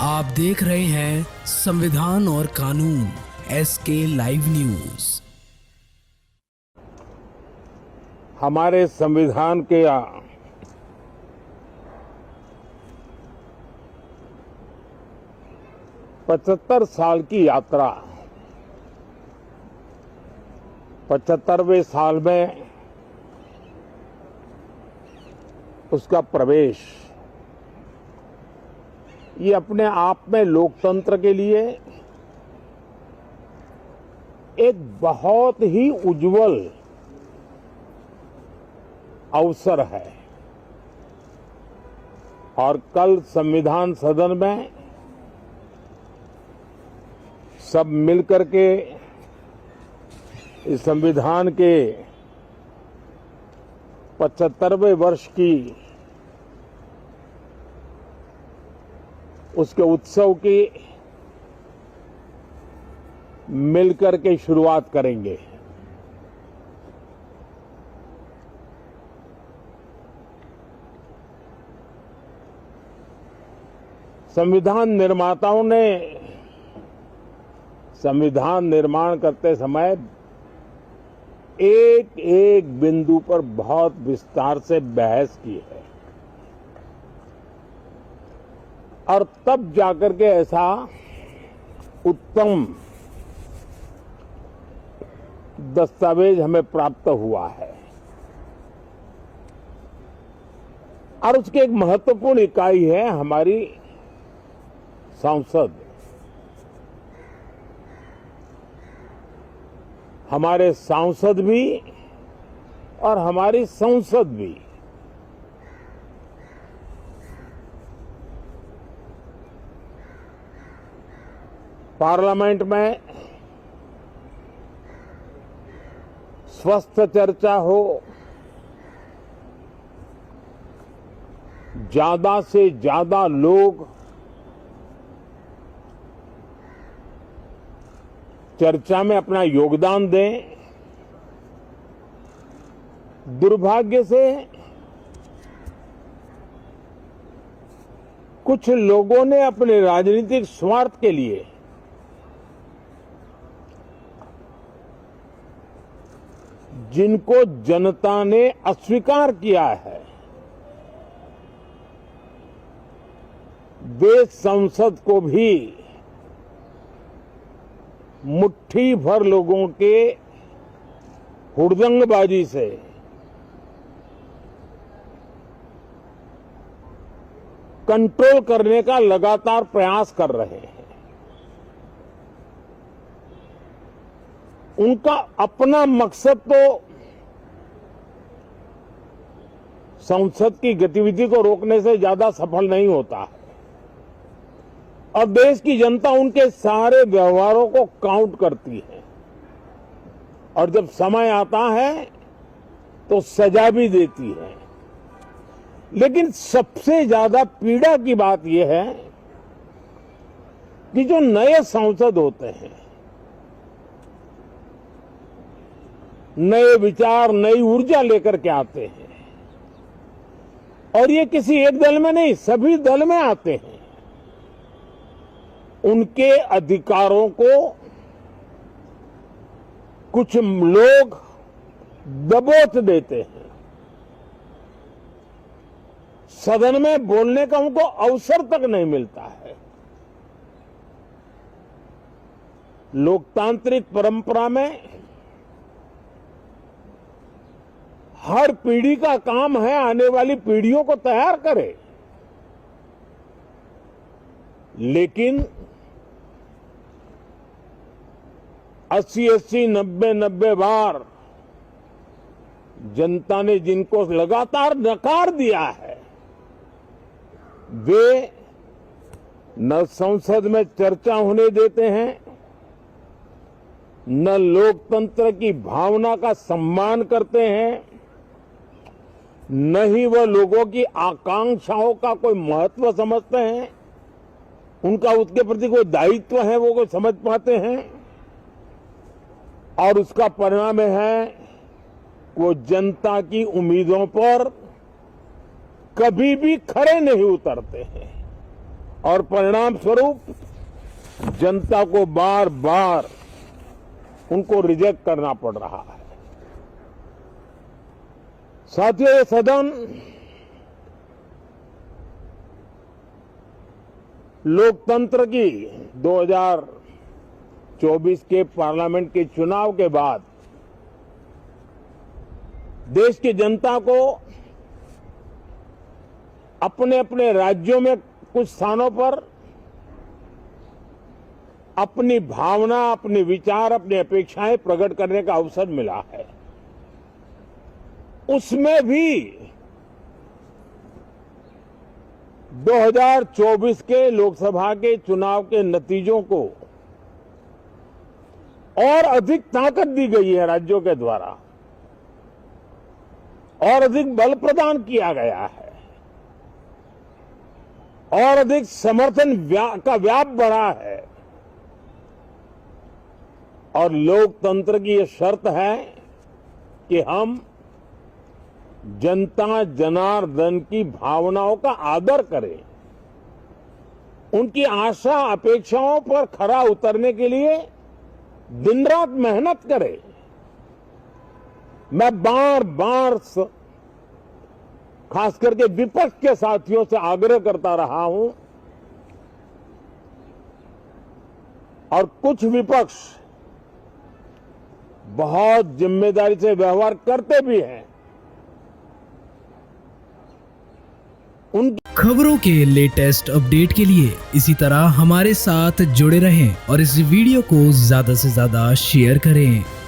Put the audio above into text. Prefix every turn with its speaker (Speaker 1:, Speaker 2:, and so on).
Speaker 1: आप देख रहे हैं संविधान और कानून SK लाइव न्यूज।
Speaker 2: हमारे संविधान के 75 साल की यात्रा, 75वें साल में उसका प्रवेश, ये अपने आप में लोकतंत्र के लिए एक बहुत ही उज्जवल अवसर है। और कल संविधान सदन में सब मिलकर के इस संविधान के 75वें वर्ष की उसके उत्सव की मिलकर के शुरुआत करेंगे। संविधान निर्माताओं ने संविधान निर्माण करते समय एक एक बिंदु पर बहुत विस्तार से बहस की है और तब जाकर के ऐसा उत्तम दस्तावेज हमें प्राप्त हुआ है। और उसकी एक महत्वपूर्ण इकाई है हमारी संसद। हमारे सांसद भी और हमारी संसद भी पार्लियामेंट में स्वस्थ चर्चा हो, ज्यादा से ज्यादा लोग चर्चा में अपना योगदान दें। दुर्भाग्य से कुछ लोगों ने अपने राजनीतिक स्वार्थ के लिए जिनको जनता ने अस्वीकार किया है, वे संसद को भी मुट्ठी भर लोगों के हुड़दंगबाजी से कंट्रोल करने का लगातार प्रयास कर रहे हैं। उनका अपना मकसद तो संसद की गतिविधि को रोकने से ज्यादा सफल नहीं होता और देश की जनता उनके सारे व्यवहारों को काउंट करती है और जब समय आता है तो सजा भी देती है। लेकिन सबसे ज्यादा पीड़ा की बात यह है कि जो नए सांसद होते हैं, नए विचार, नई ऊर्जा लेकर के आते हैं और ये किसी एक दल में नहीं, सभी दल में आते हैं। उनके अधिकारों को कुछ लोग दबोच देते हैं। सदन में बोलने का उनको अवसर तक नहीं मिलता है। लोकतांत्रिक परंपरा में हर पीढ़ी का काम है आने वाली पीढ़ियों को तैयार करे, लेकिन 80-80, 90-90 बार जनता ने जिनको लगातार नकार दिया है, वे न संसद में चर्चा होने देते हैं, न लोकतंत्र की भावना का सम्मान करते हैं, न ही वह लोगों की आकांक्षाओं का कोई महत्व समझते हैं, उनका उसके प्रति कोई दायित्व है वो कोई समझ पाते हैं। और उसका परिणाम है वो जनता की उम्मीदों पर कभी भी खरे नहीं उतरते हैं। और परिणाम स्वरूप जनता को बार बार उनको रिजेक्ट करना पड़ रहा है। साथियों, ये सदन लोकतंत्र की 2024 के पार्लियामेंट के चुनाव के बाद देश की जनता को अपने अपने राज्यों में कुछ स्थानों पर अपनी भावना, अपने विचार, अपनी अपेक्षाएं प्रकट करने का अवसर मिला है। उसमें भी 2024 के लोकसभा के चुनाव के नतीजों को और अधिक ताकत दी गई है राज्यों के द्वारा, और अधिक बल प्रदान किया गया है, और अधिक समर्थन का व्याप बढ़ा है। और लोकतंत्र की यह शर्त है कि हम जनता जनार्दन की भावनाओं का आदर करें, उनकी आशा अपेक्षाओं पर खरा उतरने के लिए दिन रात मेहनत करें। मैं बार बार खास करके विपक्ष के साथियों से आग्रह करता रहा हूं, और कुछ विपक्ष बहुत जिम्मेदारी से व्यवहार करते भी हैं।
Speaker 1: खबरों के लेटेस्ट अपडेट के लिए इसी तरह हमारे साथ जुड़े रहें और इस वीडियो को ज्यादा से ज्यादा शेयर करें।